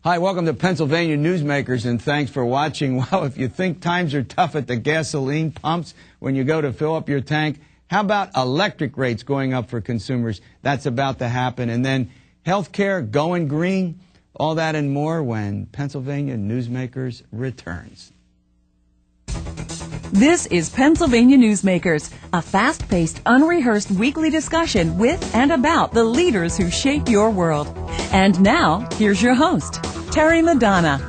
Hi, welcome to Pennsylvania Newsmakers, and thanks for watching. Well, if you think times are tough at the gasoline pumps when you go to fill up your tank, how about electric rates going up for consumers? That's about to happen. And then healthcare going green, all that and more when Pennsylvania Newsmakers returns. This is Pennsylvania Newsmakers, a fast-paced, unrehearsed weekly discussion with and about the leaders who shape your world. And now, here's your host, Terry Madonna.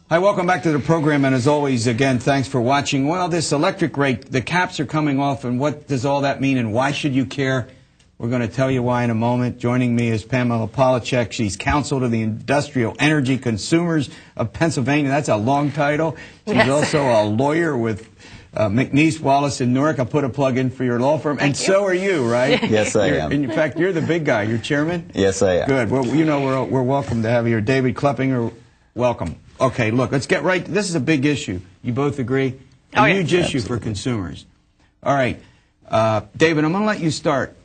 Hi, welcome back to the program, and as always, again, thanks for watching. Well, this electric rate, the caps are coming off, and what does all that mean, and why should you care? We're going to tell you why in a moment. Joining me is Pamela Polacek. She's counsel to the Industrial Energy Consumers of Pennsylvania. That's a long title. She's also a lawyer with McNeese, Wallace, and Newark. I'll put a plug in for your law firm. Thank you. So are you, right? Yes, I am. In fact, you're the big guy. You're chairman? Yes, I am. Good. Well, you know, we're welcome to have you here. David Kleppinger, welcome. Okay, look, let's get right. This is a big issue. You both agree? A huge issue for consumers. All right. David, I'm going to let you start.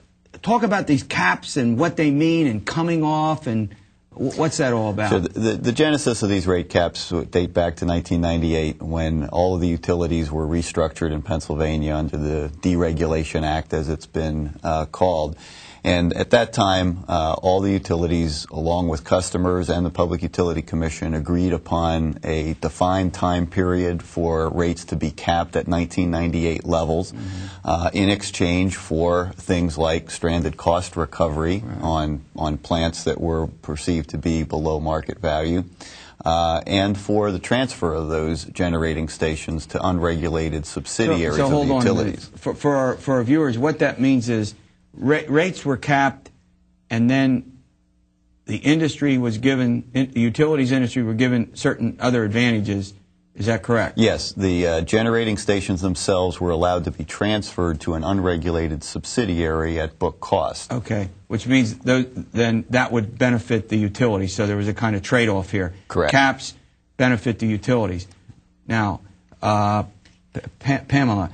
Talk about these caps and what they mean and coming off, and what's that all about? So the genesis of these rate caps date back to 1998 when all of the utilities were restructured in Pennsylvania under the Deregulation Act, as it's been called. And at that time, all the utilities, along with customers and the Public Utility Commission, agreed upon a defined time period for rates to be capped at 1998 levels in exchange for things like stranded cost recovery on plants that were perceived to be below market value, and for the transfer of those generating stations to unregulated subsidiaries of the utilities. For our viewers, what that means is rates were capped, and then the industry was given, the utilities industry were given certain other advantages. Is that correct? Yes. The generating stations themselves were allowed to be transferred to an unregulated subsidiary at book cost. Okay. Which means then that would benefit the utilities. So there was a kind of trade-off here. Correct. Caps benefit the utilities. Now, Pamela,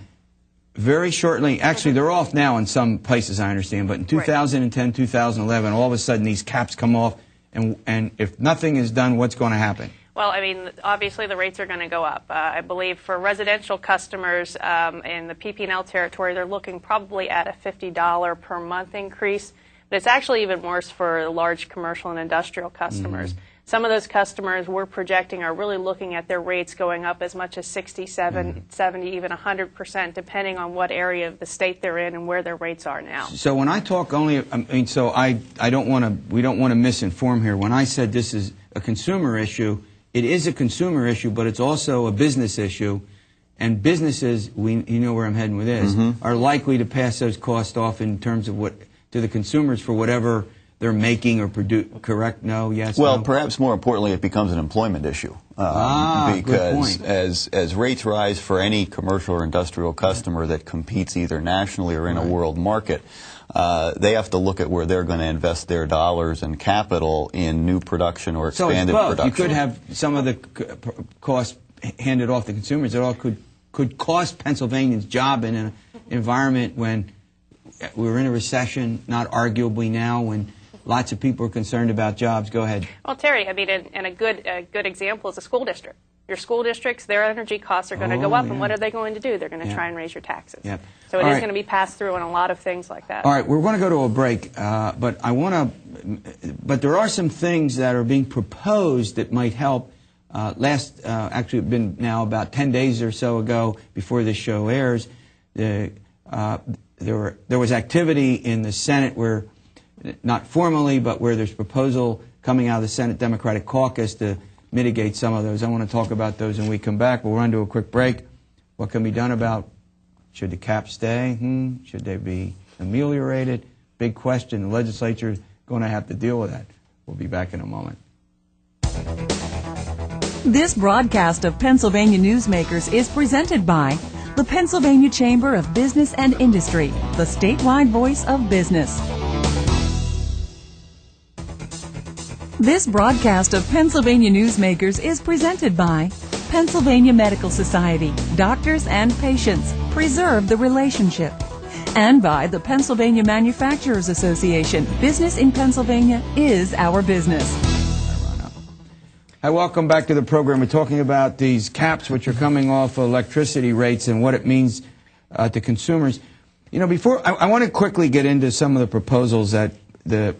very shortly, actually they're off now in some places I understand, but in 2010, 2011, all of a sudden these caps come off, and if nothing is done, what's going to happen? Well, I mean, obviously the rates are going to go up. I believe for residential customers in the PP&L territory, they're looking probably at a $50 per month increase. But it's actually even worse for large commercial and industrial customers. Some of those customers we're projecting are really looking at their rates going up as much as 67, 70, even 100%, depending on what area of the state they're in and where their rates are now. So when I talk only, I mean, so we don't want to misinform here. When I said this is a consumer issue, it is a consumer issue, but it's also a business issue. And businesses, you know where I'm heading with this, are likely to pass those costs off in terms of what to the consumers for whatever they're making or produce. Correct? No? Yes? Well, no? Perhaps more importantly, it becomes an employment issue. Because good point. as rates rise for any commercial or industrial customer that competes either nationally or in a world market, they have to look at where they're going to invest their dollars and capital in new production or expanded production. You could have some of the costs handed off to consumers. It all could cost Pennsylvanians' job in an environment when we're in a recession, not arguably now, when lots of people are concerned about jobs. Go ahead. Well, Terry, I mean, and a good example is a school district. Your school districts, their energy costs are going to go up, and what are they going to do? They're going to try and raise your taxes. So it is going to be passed through on a lot of things like that. All right, we're going to go to a break, but there are some things that are being proposed that might help. Actually, it's been now about 10 days or so ago before this show airs. There was activity in the Senate where, not formally, but where there's proposal coming out of the Senate Democratic Caucus to mitigate some of those. I want to talk about those when we come back. We'll run to a quick break. What can be done about, should the caps stay? Should they be ameliorated? Big question. The legislature is going to have to deal with that. We'll be back in a moment. This broadcast of Pennsylvania Newsmakers is presented by the Pennsylvania Chamber of Business and Industry, the statewide voice of business. This broadcast of Pennsylvania Newsmakers is presented by Pennsylvania Medical Society. Doctors and patients, preserve the relationship. And by the Pennsylvania Manufacturers Association. Business in Pennsylvania is our business. Hi, welcome back to the program. We're talking about these caps which are coming off electricity rates and what it means to consumers. You know, before I want to quickly get into some of the proposals that the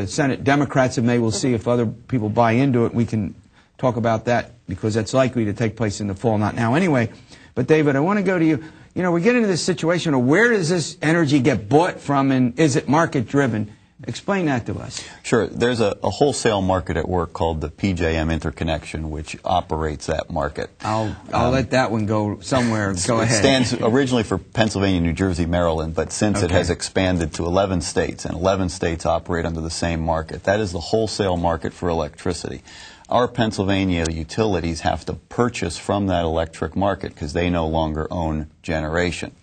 Senate Democrats have made. We'll see if other people buy into it. We can talk about that because that's likely to take place in the fall, not now anyway. But David, I want to go to you. You know, we get into this situation of where does this energy get bought from, and is it market driven? Explain that to us. Sure. There's a wholesale market at work called the PJM Interconnection, which operates that market. I'll let that one go somewhere. Go ahead. It stands originally for Pennsylvania, New Jersey, Maryland, but since it has expanded to 11 states, and 11 states operate under the same market. That is the wholesale market for electricity. Our Pennsylvania utilities have to purchase from that electric market because they no longer own generation.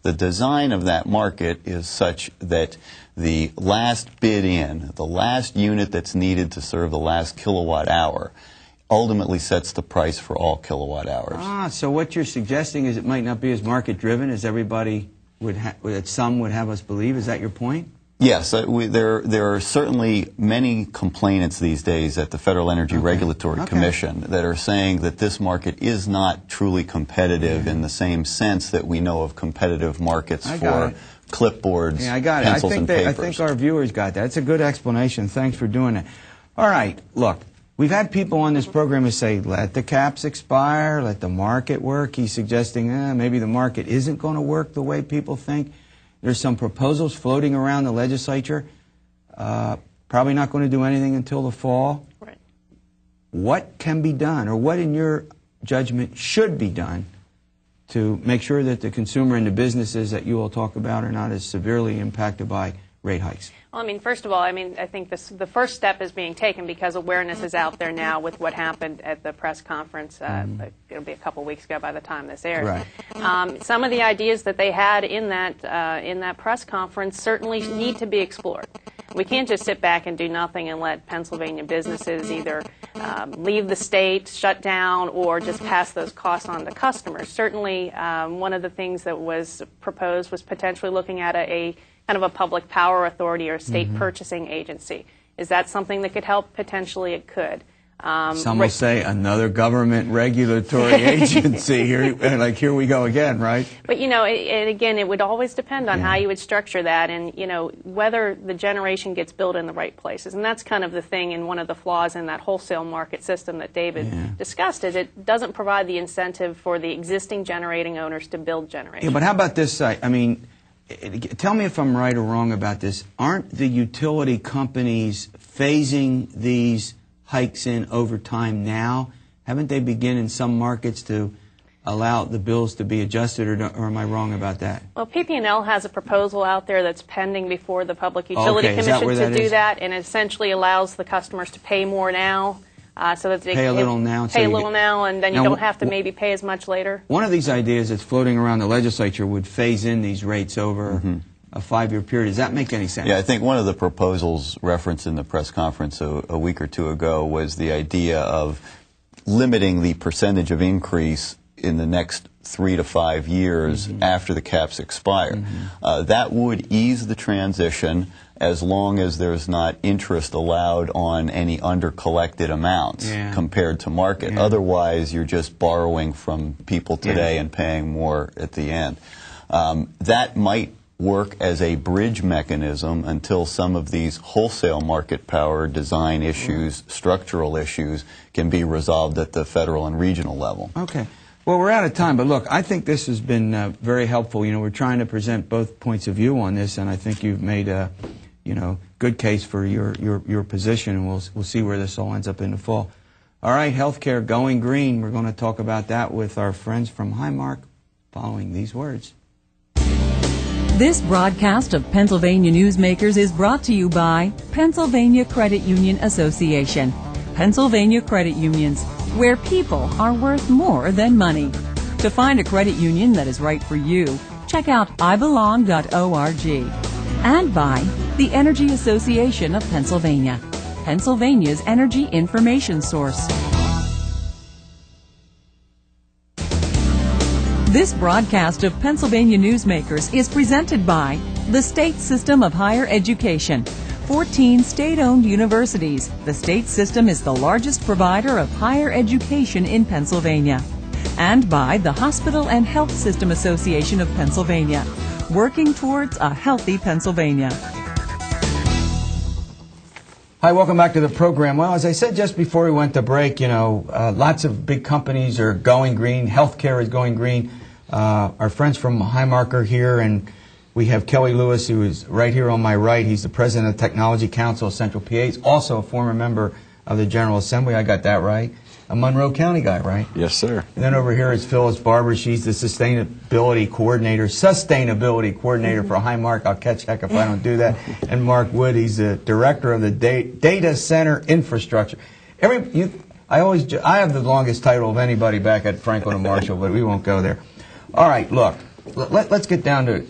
The design of that market is such that the last bid in, the last unit that's needed to serve the last kilowatt hour, ultimately sets the price for all kilowatt hours. Ah, so what you're suggesting is it might not be as market driven as everybody that some would have us believe. Is that your point? Yes, there are certainly many complainants these days at the Federal Energy Regulatory Commission that are saying that this market is not truly competitive in the same sense that we know of competitive markets for clipboards, pencils, and papers. I think our viewers got that. It's a good explanation. Thanks for doing it. All right, look, we've had people on this program who say, let the caps expire, let the market work. He's suggesting maybe the market isn't going to work the way people think. There's some proposals floating around the legislature, probably not going to do anything until the fall. Right. What can be done, or what in your judgment should be done to make sure that the consumer and the businesses that you all talk about are not as severely impacted by rate hikes? Well, I mean, first of all, I think the first step is being taken because awareness is out there now with what happened at the press conference. It'll be a couple weeks ago by the time this airs. Right. Some of the ideas that they had in that press conference certainly need to be explored. We can't just sit back and do nothing and let Pennsylvania businesses either leave the state, shut down, or just pass those costs on to customers. Certainly, one of the things that was proposed was potentially looking at a kind of a public power authority or state purchasing agency. Is that something that could help? Potentially it could. Some will say another government regulatory agency. Here we go again, right? But, and again, it would always depend on how you would structure that and, whether the generation gets built in the right places. And that's kind of the thing, and one of the flaws in that wholesale market system that David discussed is it doesn't provide the incentive for the existing generating owners to build generation. Yeah, but how about this? I mean, tell me if I'm right or wrong about this. Aren't the utility companies phasing these hikes in over time now? Haven't they begun in some markets to allow the bills to be adjusted, or am I wrong about that? Well, PP&L has a proposal out there that's pending before the Public Utility Commission to do that, and it essentially allows the customers to pay more now. So that they pay a little now, and then you don't have to maybe pay as much later. One of these ideas that's floating around the legislature would phase in these rates over a 5-year period. Does that make any sense? Yeah, I think one of the proposals referenced in the press conference a week or two ago was the idea of limiting the percentage of increase in the next 3 to 5 years after the caps expire. That would ease the transition as long as there's not interest allowed on any under-collected amounts compared to market. Otherwise, you're just borrowing from people today and paying more at the end. That might work as a bridge mechanism until some of these wholesale market power design issues, structural issues, can be resolved at the federal and regional level. Okay. Well, we're out of time, but look, I think this has been very helpful. We're trying to present both points of view on this, and I think you've made a good case for your position, and we'll see where this all ends up in the fall. All right, healthcare going green. We're going to talk about that with our friends from Highmark following these words. This broadcast of Pennsylvania Newsmakers is brought to you by Pennsylvania Credit Union Association. Pennsylvania Credit Unions, where people are worth more than money. To find a credit union that is right for you, check out ibelong.org. And by the Energy Association of Pennsylvania, Pennsylvania's energy information source. This broadcast of Pennsylvania Newsmakers is presented by the State System of Higher Education, 14 state-owned universities. The state system is the largest provider of higher education in Pennsylvania. And by the Hospital and Health System Association of Pennsylvania, working towards a healthy Pennsylvania. Hi, welcome back to the program. Well, as I said just before we went to break, lots of big companies are going green. Healthcare is going green. Our friends from Highmark are here, and we have Kelly Lewis, who is right here on my right. He's the president of the Technology Council of Central PA. He's also a former member of the General Assembly. I got that right. A Monroe County guy, right? Yes, sir. And then over here is Phyllis Barber. She's the sustainability coordinator for Highmark. I'll catch heck if I don't do that. And Mark Wood, he's the director of the data center infrastructure. I have the longest title of anybody back at Franklin and Marshall, but we won't go there. All right, look, let's get down to it.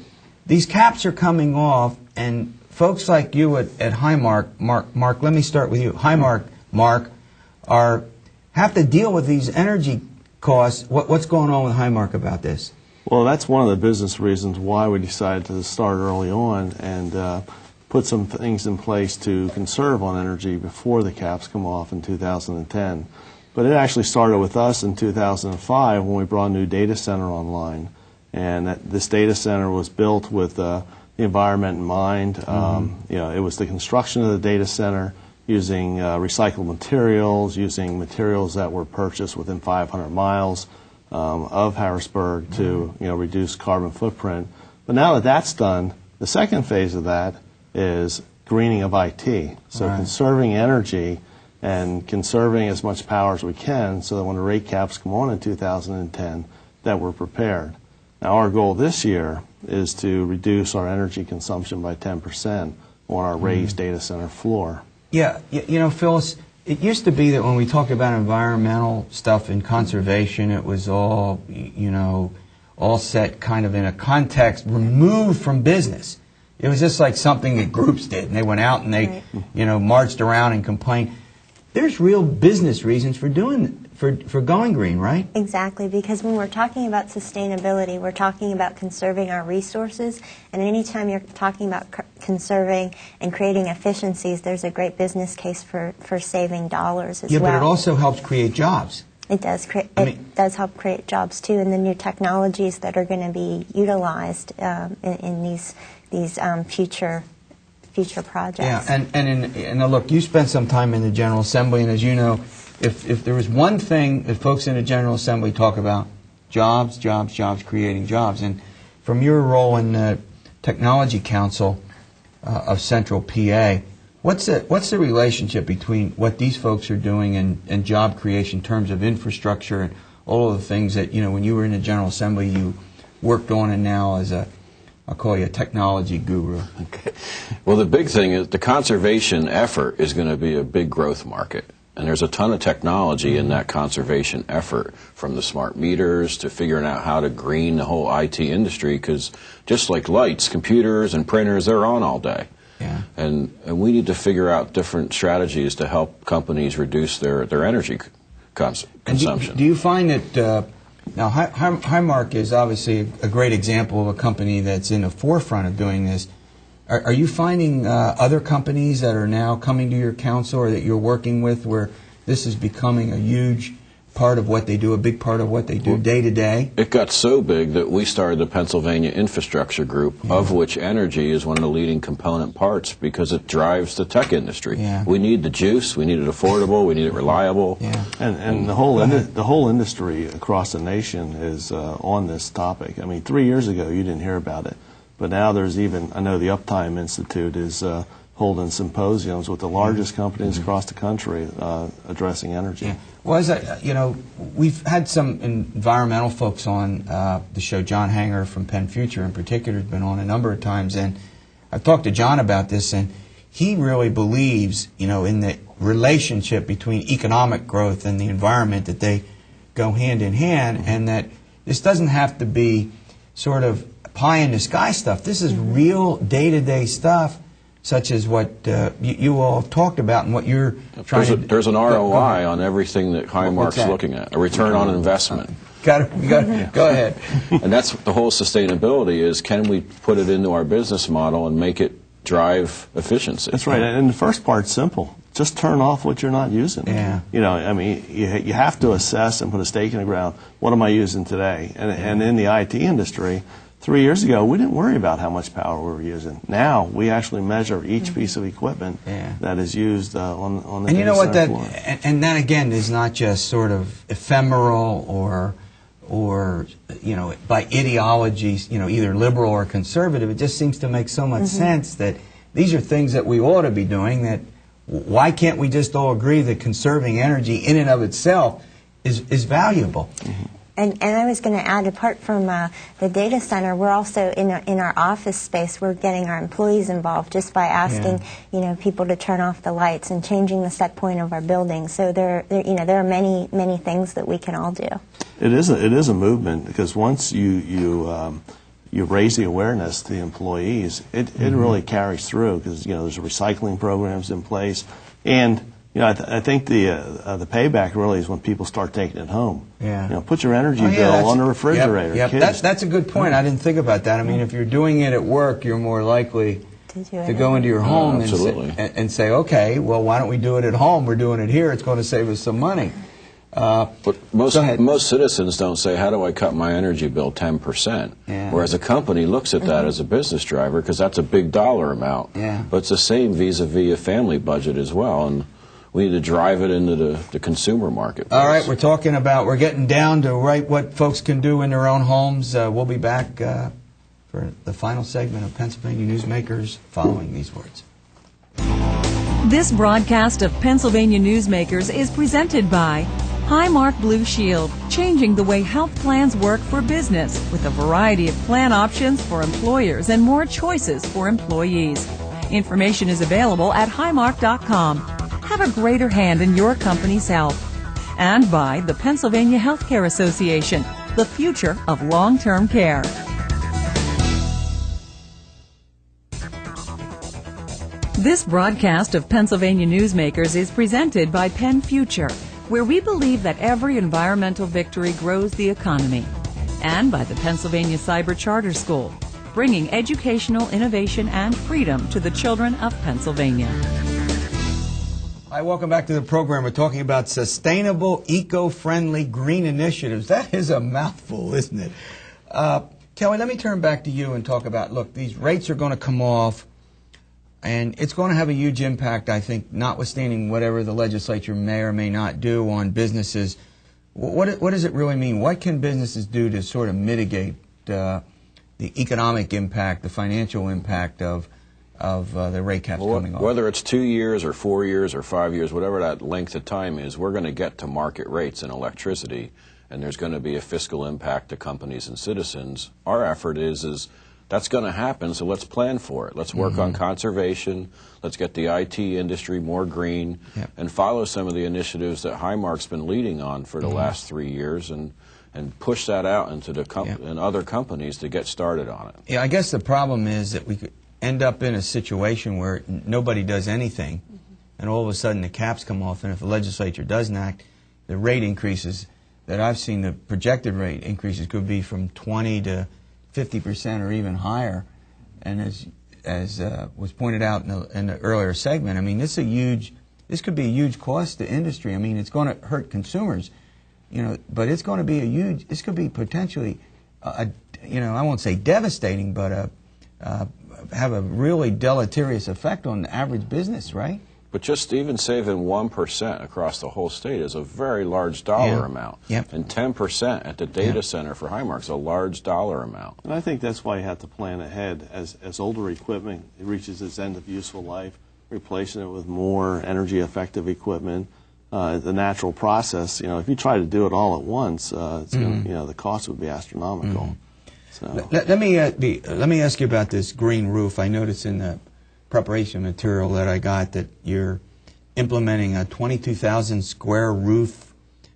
These caps are coming off, and folks like you at Highmark, Mark, let me start with you. Highmark, Mark, have to deal with these energy costs. What's going on with Highmark about this? Well, that's one of the business reasons why we decided to start early on and put some things in place to conserve on energy before the caps come off in 2010. But it actually started with us in 2005 when we brought a new data center online. And this data center was built with the environment in mind. It was the construction of the data center using recycled materials, using materials that were purchased within 500 miles of Harrisburg to reduce carbon footprint. But now that that's done, the second phase of that is greening of IT. So conserving energy and conserving as much power as we can so that when the rate caps come on in 2010, that we're prepared. Now, our goal this year is to reduce our energy consumption by 10% on our raised data center floor. Yeah, Phyllis, it used to be that when we talked about environmental stuff and conservation, it was all, all set kind of in a context removed from business. It was just like something that groups did, and they went out and they, marched around and complained. There's real business reasons for going green, right? Exactly, because when we're talking about sustainability, we're talking about conserving our resources, and anytime you're talking about conserving and creating efficiencies, there's a great business case for saving dollars as well. Yeah, but it also helps create jobs. It does. It does help create jobs too, and the new technologies that are going to be utilized in these future projects. Yeah, and look, you spent some time in the General Assembly, and as you know, if there was one thing that folks in the General Assembly talk about, jobs, creating jobs. And from your role in the Technology Council of Central PA, what's the relationship between what these folks are doing and job creation in terms of infrastructure and all of the things that, when you were in the General Assembly, you worked on, and now as I'll call you a technology guru. Okay. Well, the big thing is the conservation effort is going to be a big growth market. And there's a ton of technology in that conservation effort, from the smart meters to figuring out how to green the whole IT industry, because just like lights, computers and printers, they're on all day. Yeah. And we need to figure out different strategies to help companies reduce their energy consumption. Do you find that now Highmark is obviously a great example of a company that's in the forefront of doing this. Are you finding other companies that are now coming to your council or that you're working with where this is becoming a huge part of what they do, a big part of what they do day to day? It got so big that we started the Pennsylvania Infrastructure Group, of which energy is one of the leading component parts because it drives the tech industry. Yeah. We need the juice, we need it affordable, we need it reliable. Yeah. And the whole industry across the nation is on this topic. I mean, 3 years ago you didn't hear about it. But now there's I know the Uptime Institute is holding symposiums with the largest companies across the country addressing energy. Yeah. Well, we've had some environmental folks on the show. John Hanger from Penn Future in particular has been on a number of times, and I've talked to John about this, and he really believes, in the relationship between economic growth and the environment, that they go hand in hand, and that this doesn't have to be sort of pie in the sky stuff. This is real day-to-day stuff, such as what you all have talked about and what you're trying to do. There's an ROI on everything that Highmark's looking at, a return on investment. Go ahead. And that's the whole sustainability is, can we put it into our business model and make it drive efficiency. That's right. And the first part's simple. Just turn off what you're not using. Yeah. You know, I mean, you have to assess and put a stake in the ground. What am I using today? And in the IT industry, 3 years ago, we didn't worry about how much power we were using. Now we actually measure each piece of equipment that is used on the and you know what that floor. and that again is not just sort of ephemeral or you know, by ideologies, you know, either liberal or conservative. It just seems to make so much sense that these are things that we ought to be doing. That why can't we just all agree that conserving energy in and of itself is valuable? And I was going to add, apart from the data center, we're also in our office space. We're getting our employees involved just by asking, you know, people to turn off the lights and changing the set point of our building. So there are many things that we can all do. It is a movement, because once you raise the awareness to the employees, it really carries through, because you know there's recycling programs in place, and you know I think the payback really is when people start taking it home. Yeah. You know, put your energy bill on the refrigerator. Yep. Kids. That's a good point. I didn't think about that. I mean, if you're doing it at work, you're more likely to go into your home and say, okay, well, why don't we do it at home? We're doing it here. It's going to save us some money. But most citizens don't say, how do I cut my energy bill 10%? Whereas a company looks at that as a business driver, because that's a big dollar amount. But it's the same vis-a-vis a family budget as well, and we need to drive it into the consumer market. All right, we're getting down to what folks can do in their own homes. We'll be back for the final segment of Pennsylvania Newsmakers following these words. This broadcast of Pennsylvania Newsmakers is presented by Highmark Blue Shield, changing the way health plans work for business with a variety of plan options for employers and more choices for employees. Information is available at highmark.com. Have a greater hand in your company's health. And by the Pennsylvania Healthcare Association, the future of long-term care. This broadcast of Pennsylvania Newsmakers is presented by Penn Future, where we believe that every environmental victory grows the economy, and by the Pennsylvania Cyber Charter School, bringing educational innovation and freedom to the children of Pennsylvania. Hi, welcome back to the program. We're talking about sustainable, eco-friendly green initiatives. That is a mouthful, isn't it? Kelly, let me turn back to you and talk about, look, these rates are going to come off, and it's going to have a huge impact, I think, notwithstanding whatever the legislature may or may not do on businesses. What does it really mean? What can businesses do to sort of mitigate the economic impact, the financial impact of the rate caps coming off? Whether it's 2 years or 4 years or 5 years, whatever that length of time is, we're going to get to market rates in electricity, and there's going to be a fiscal impact to companies and citizens. Our effort is that's going to happen, so let's plan for it. Let's work on conservation. Let's get the IT industry more green, and follow some of the initiatives that Highmark's been leading on for the last 3 years, and push that out into the and other companies to get started on it. Yeah, I guess the problem is that we could end up in a situation where nobody does anything, and all of a sudden the caps come off, and if the legislature doesn't act, the rate increases that I've seen, the projected rate increases could be from 20 to 50% or even higher. And as was pointed out in the earlier segment, I mean, this could be a huge cost to industry. I mean, it's going to hurt consumers, you know, but it's going to be this could be potentially, you know, I won't say devastating, but have a really deleterious effect on the average business, right? But just even saving 1% across the whole state is a very large dollar amount. And 10% at the data center for Highmark is a large dollar amount. And I think that's why you have to plan ahead. As older equipment reaches its end of useful life, replacing it with more energy-effective equipment, the natural process. You know, if you try to do it all at once, it's gonna, you know, the cost would be astronomical. So. Let me ask you about this green roof. I noticed in the preparation material that I got that you're implementing a 22,000 square roof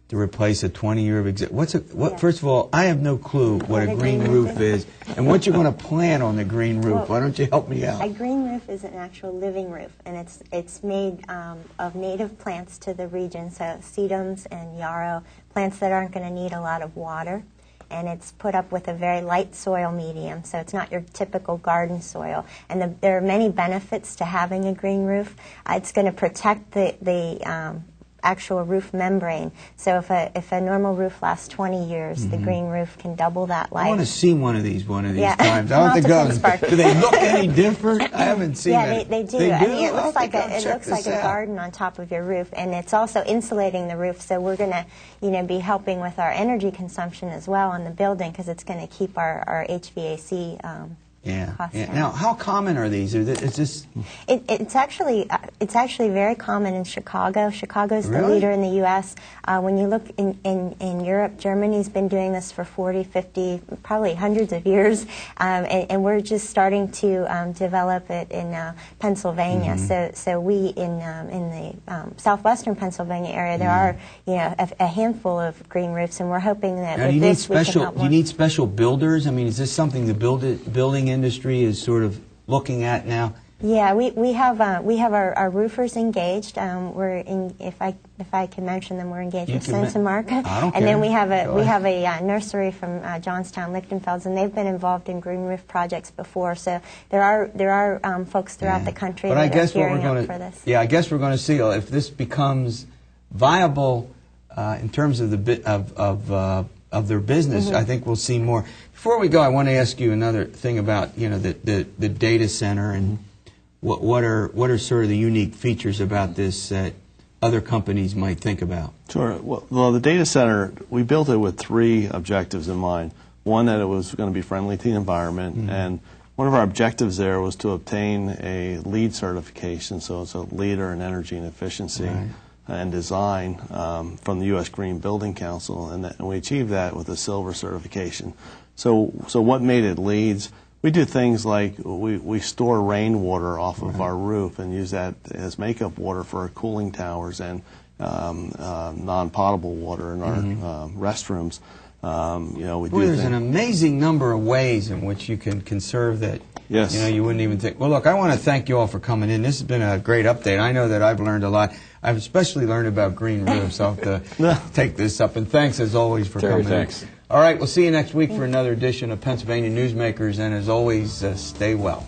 to replace a 20-year of existence. First of all, I have no clue what a green roof is and what you're going to plan on the green roof. Why don't you help me out? A green roof is an actual living roof, and it's made of native plants to the region, so sedums and yarrow, plants that aren't going to need a lot of water. and it's put up with a very light soil medium, so it's not your typical garden soil. And there are many benefits to having a green roof. It's going to protect the actual roof membrane. So if a normal roof lasts 20 years, the green roof can double that life. I want to see one of these yeah. times. I don't think do they look any different? I haven't seen yeah, that. they do. They do? I mean, it looks like a out. garden on top of your roof, and it's also insulating the roof. So we're going to, be helping with our energy consumption as well in the building, because it's going to keep our HVAC costs down. Now, how common are these? Is this? It's actually very common in Chicago. Chicago's the Really? leader in the U.S. When you look in Europe, Germany's been doing this for 40, 50, probably hundreds of years, and we're just starting to develop it in Pennsylvania. So we in the southwestern Pennsylvania area, there are a handful of green roofs, and we're hoping that Now, with this we can help do you need special builders? I mean, is this something the building industry is sort of looking at now? Yeah, we have our roofers engaged. We're in, if I can mention them, we're engaged with Santa Marca, and then we have a nursery from Johnstown, Lichtenfels, and they've been involved in green roof projects before. So there are folks throughout the country that are gearing up for this. Yeah, I guess we're going to see if this becomes viable in terms of of their business. I think we'll see more. Before we go, I want to ask you another thing about the data center and what are sort of the unique features about this that other companies might think about. Sure. Well, the data center, we built it with 3 objectives in mind. One, that it was going to be friendly to the environment, and one of our objectives there was to obtain a LEED certification, so it's a leader in energy and efficiency and design from the U.S. Green Building Council, and we achieved that with a silver certification. So what made it LEEDs? We do things like we store rainwater off of our roof and use that as makeup water for our cooling towers and non-potable water in our restrooms. There's an amazing number of ways in which you can conserve that. Yes. You wouldn't even think. Well, look, I want to thank you all for coming in. This has been a great update. I know that I've learned a lot. I've especially learned about green roofs. I'll have to take this up. And thanks, as always, for coming in. All right, we'll see you next week for another edition of Pennsylvania Newsmakers. And as always, stay well.